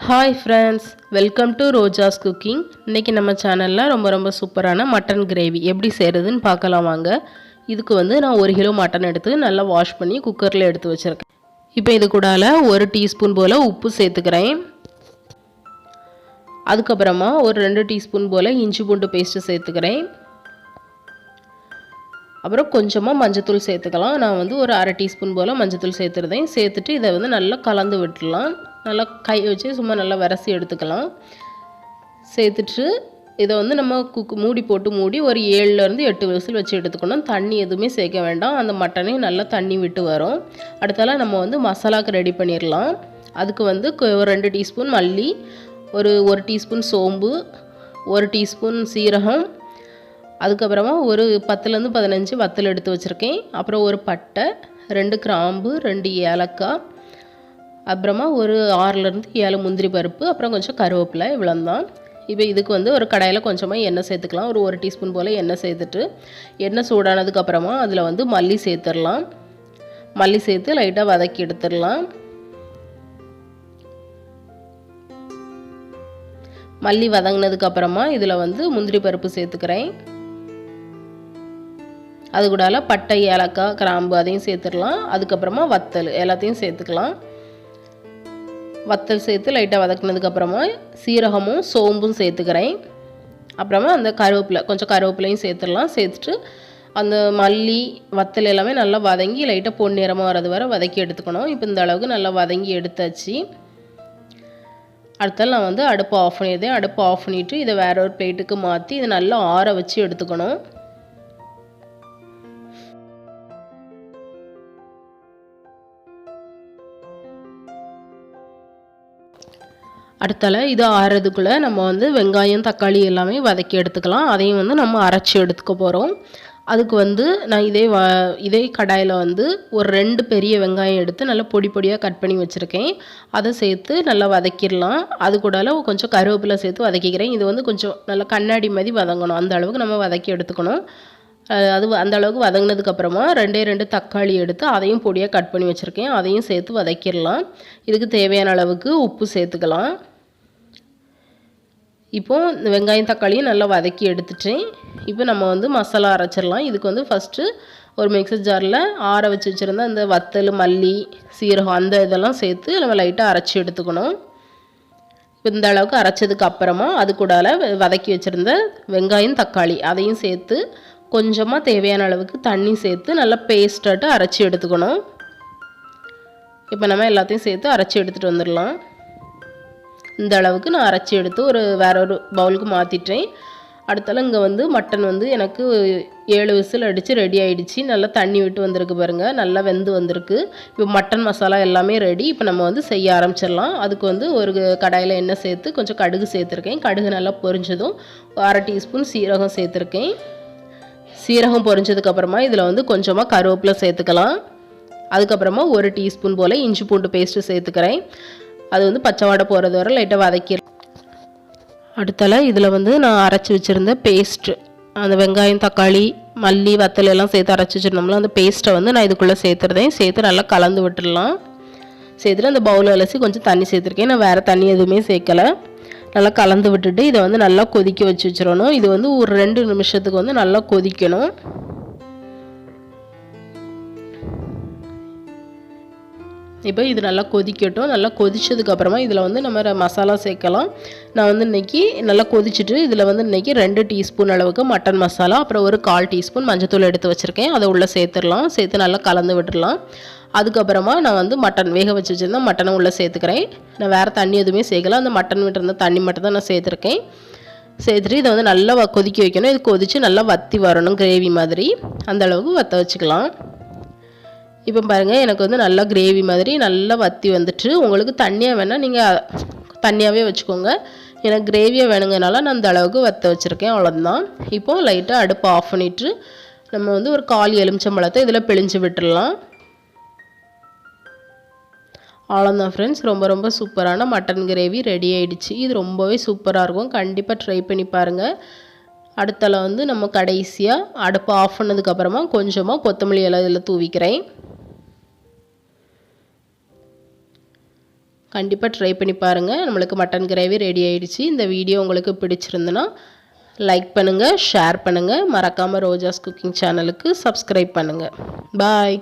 Hi friends, welcome to Rojas cooking. இன்னைக்கு நம்ம சேனல்ல ரொம்ப சூப்பரான மட்டன் கிரேவி எப்படி செய்யறதுன்னு பார்க்கலாம் வாங்க. இதுக்கு வந்து நான் 1 கிலோ மட்டன் எடுத்து நல்லா வாஷ் பண்ணி குக்கர்ல எடுத்து வச்சிருக்கேன். இப்போ இது கூடல 1 டீஸ்பூன் போல உப்பு சேர்த்துக்கிறேன். அதுக்கு அப்புறமா ஒரு 2 டீஸ்பூன் போல இஞ்சி பூண்டு பேஸ்ட் சேர்த்துக்கிறேன். அப்புறம் கொஞ்சமா மஞ்சள் சேர்த்துக்கலாம். நான் வந்து ஒரு 1/2 டீஸ்பூன் போல மஞ்சள் சேர்த்துறேன். சேர்த்துட்டு இதை வந்து நல்லா கலந்து விட்டுறலாம். நல்லா கை வச்சு சும்மா நல்லா விரசி எடுத்துக்கலாம். சேர்த்துட்டு இதை வந்து நம்ம மூடி போட்டு மூடி ஒரு 7லேருந்து 8 விசில் வச்சு எடுத்துக்கணும். தண்ணி எதுவுமே சேர்க்க வேண்டாம். அந்த மட்டனே நல்லா தண்ணி விட்டு வரும். அடுத்தால நம்ம வந்து மசாலாவுக்கு ரெடி பண்ணிடலாம். அதுக்கு வந்து ஒரு 2 டீஸ்பூன் மல்லி, ஒரு 1 டீஸ்பூன் சோம்பு, 1 டீஸ்பூன் சீரகம், அதுக்கப்புறமா ஒரு 10லேருந்து 15 வத்தல் எடுத்து வச்சுருக்கேன். அப்புறம் ஒரு பட்டை, 2 கிராம்பு, 2 ஏலக்காய், அப்புறமா ஒரு 6லேருந்து 7 முந்திரி பருப்பு, அப்புறம் கொஞ்சம் கருவேப்பிலை, இவ்வளோதான். இப்போ இதுக்கு வந்து ஒரு கடாயில் கொஞ்சமாக எண்ணெய் சேர்த்துக்கலாம். ஒரு 1 டீஸ்பூன் போல் எண்ணெய் சேர்த்துட்டு எண்ணெய் சூடானதுக்கப்புறமா அதில் வந்து மல்லி சேர்த்துடலாம். மல்லி சேர்த்து லைட்டாக வதக்கி எடுத்துடலாம். மல்லி வதங்கினதுக்கப்புறமா இதில் வந்து முந்திரி பருப்பு சேர்த்துக்கிறேன். அது கூடால பட்டை, ஏலக்காய், கிராம்பு அதையும் சேர்த்துடலாம். அதுக்கப்புறமா வத்தல் எல்லாத்தையும் சேர்த்துக்கலாம். வத்தல் சேர்த்து லைட்டாக வதக்கினதுக்கப்புறமா சீரகமும் சோம்பும் சேர்த்துக்கிறேன். அப்புறமா அந்த கொஞ்சம் கருவேப்பிலையும் சேர்த்துடலாம். சேர்த்துட்டு அந்த மல்லி வத்தல் எல்லாமே நல்லா வதங்கி லைட்டாக பொன்னிறமாக வர்றது வரை வதக்கி எடுத்துக்கணும். இப்போ இந்த அளவுக்கு நல்லா வதங்கி எடுத்தாச்சு. அடுத்தால நான் வந்து அடுப்பு ஆஃப் பண்ணிடுறேன். அடுப்பு ஆஃப் பண்ணிவிட்டு இதை வேற ஒரு பிளேட்டுக்கு மாற்றி இதை நல்லா ஆற வச்சு எடுத்துக்கணும். அடுத்தால இது ஆறுறதுக்குள்ளே நம்ம வந்து வெங்காயம், தக்காளி எல்லாமே வதக்கி எடுத்துக்கலாம். அதையும் வந்து நம்ம அரைச்சி எடுத்துக்க போகிறோம். அதுக்கு வந்து நான் இதே கடாயில் வந்து ஒரு 2 பெரிய வெங்காயம் எடுத்து நல்லா பொடியாக கட் பண்ணி வச்சுருக்கேன். அதை சேர்த்து நல்லா வதக்கிடலாம். அது கூடல கொஞ்சம் கருவேப்பிலை சேர்த்து வதக்கிக்கிறேன். இது வந்து கொஞ்சம் நல்லா கண்ணாடி மாதிரி வதங்கணும். அந்த அளவுக்கு நம்ம வதக்கி எடுத்துக்கணும். அது அந்த அளவுக்கு வதங்கினதுக்கப்புறமா 2 தக்காளி எடுத்து அதையும் பொடியாக கட் பண்ணி வச்சுருக்கேன். அதையும் சேர்த்து வதக்கிடலாம். இதுக்கு தேவையான அளவுக்கு உப்பு சேர்த்துக்கலாம். இப்போது இந்த வெங்காயம் தக்காளியும் நல்லா வதக்கி எடுத்துட்டேன். இப்போ நம்ம வந்து மசாலா அரைச்சிடலாம். இதுக்கு வந்து ஃபஸ்ட்டு ஒரு மிக்சர் ஜாரில் ஆற வச்சு வச்சுருந்தா இந்த வத்தல், மல்லி, சீரகம் அந்த இதெல்லாம் சேர்த்து நம்ம லைட்டாக அரைச்சி எடுத்துக்கணும். இப்போ இந்த அளவுக்கு அரைச்சதுக்கு அப்புறமா அது கூடால வதக்கி வச்சுருந்த வெங்காயம், தக்காளி அதையும் சேர்த்து கொஞ்சமாக தேவையான அளவுக்கு தண்ணி சேர்த்து நல்லா பேஸ்ட்டாட்டு அரைச்சி எடுத்துக்கணும். இப்போ நம்ம எல்லாத்தையும் சேர்த்து அரைச்சி எடுத்துகிட்டு வந்துடலாம். இந்த அளவுக்கு நான் அரைச்சி எடுத்து வேற ஒரு பவுலுக்கு மாற்றிட்டேன். அடுத்தால இங்கே வந்து மட்டன் வந்து எனக்கு 7 விசில் அடித்து ரெடி ஆகிடுச்சு. நல்லா தண்ணி விட்டு வந்திருக்கு பாருங்கள். நல்லா வெந்து வந்திருக்கு. இப்போ மட்டன் மசாலா எல்லாமே ரெடி. இப்போ நம்ம வந்து செய்ய ஆரம்பிச்சிடலாம். அதுக்கு வந்து ஒரு கடாயில் எண்ணெய் சேர்த்து கொஞ்சம் கடுகு சேர்த்துருக்கேன். கடுகு நல்லா பொரிஞ்சதும் 1/2 டீஸ்பூன் சீரகம் சேர்த்துருக்கேன். சீரகம் பொரிஞ்சதுக்கப்புறமா இதில் வந்து கொஞ்சமாக கருவேப்பிலை சேர்த்துக்கலாம். அதுக்கப்புறமா 1 டீஸ்பூன் போல் இஞ்சி பூண்டு பேஸ்ட்டு சேர்த்துக்கிறேன். அது வந்து பச்சை வாடை போகிறது வரை லைட்டாக வதக்கிடுறேன். அடுத்தால இதில் வந்து நான் அரைச்சி வச்சுருந்த பேஸ்ட்டு, அந்த வெங்காயம், தக்காளி, மல்லி, வத்தல் எல்லாம் சேர்த்து அரைச்சி வச்சுருந்தோம்ல அந்த பேஸ்ட்டை வந்து நான் இதுக்குள்ளே சேர்த்துறேன். சேர்த்து நல்லா கலந்து விட்டுடலாம். சேர்த்துட்டு அந்த பவுலில் அலசி கொஞ்சம் தண்ணி சேர்த்துருக்கேன். நான் வேறு தண்ணி எதுவுமே சேர்க்கலை. நல்லா கலந்து விட்டுட்டு இதை வந்து நல்லா கொதிக்க வச்சு வச்சிடணும். இது வந்து ஒரு 2 நிமிஷத்துக்கு வந்து நல்லா கொதிக்கணும். இப்போ இது நல்லா கொதிக்கட்டும். நல்லா கொதிச்சதுக்கப்புறமா இதில் வந்து நம்ம மசாலா சேர்க்கலாம். நான் வந்து இன்றைக்கி நல்லா கொதிச்சுட்டு இதில் வந்து இன்றைக்கி 2 டீஸ்பூன் அளவுக்கு மட்டன் மசாலா, அப்புறம் ஒரு 1/4 டீஸ்பூன் மஞ்சத்தூள் எடுத்து வச்சுருக்கேன். அதை உள்ளே சேர்த்துடலாம். சேர்த்து நல்லா கலந்து விட்டுடலாம். அதுக்கப்புறமா நான் வந்து மட்டன் வேக வச்சு வச்சுருந்தேன். மட்டனை உள்ளே சேர்த்துக்கிறேன். நான் வேறு தண்ணி எதுவுமே சேர்க்கல. அந்த மட்டன் விட்டுருந்த தண்ணி மட்டும் தான் நான் சேர்த்துருக்கேன். சேர்த்துட்டு இதை வந்து நல்லா கொதிக்க வைக்கணும். இது கொதித்து நல்லா வற்றி வரணும், கிரேவி மாதிரி. அந்த அளவுக்கு வற்ற வச்சுக்கலாம். இப்போ பாருங்கள், எனக்கு வந்து நல்லா கிரேவி மாதிரி நல்லா வற்றி வந்துட்டு. உங்களுக்கு தண்ணியாக வேணால் நீங்கள் தண்ணியாகவே வச்சுக்கோங்க. எனக்கு கிரேவியாக வேணுங்கனால நான் அந்த அளவுக்கு வற்ற வச்சுருக்கேன். அவ்வளோதான். இப்போது லைட்டாக அடுப்பு ஆஃப் பண்ணிவிட்டு நம்ம வந்து ஒரு 1/4 எலுமிச்சம்பழத்தை இதில் பிழிஞ்சு விட்டுடலாம். அவ்வளோதான் ஃப்ரெண்ட்ஸ், ரொம்ப சூப்பரான மட்டன் கிரேவி ரெடி ஆகிடுச்சு. இது ரொம்பவே சூப்பராக இருக்கும். கண்டிப்பாக ட்ரை பண்ணி பாருங்கள். அடுத்தால வந்து நம்ம கடைசியாக அடுப்பு ஆஃப் பண்ணதுக்கப்புறமா கொஞ்சமாக கொத்தமல்லி இலை இதில் தூவிக்கிறேன். கண்டிப்பாக ட்ரை பண்ணி பாருங்கள். நம்மளுக்கு மட்டன் கிரேவி ரெடி ஆயிடுச்சு. இந்த வீடியோ உங்களுக்கு பிடிச்சிருந்துன்னா லைக் பண்ணுங்கள், ஷேர் பண்ணுங்கள். மறக்காமல் ரோஜாஸ் குக்கிங் சேனலுக்கு சப்ஸ்கிரைப் பண்ணுங்கள். பாய்.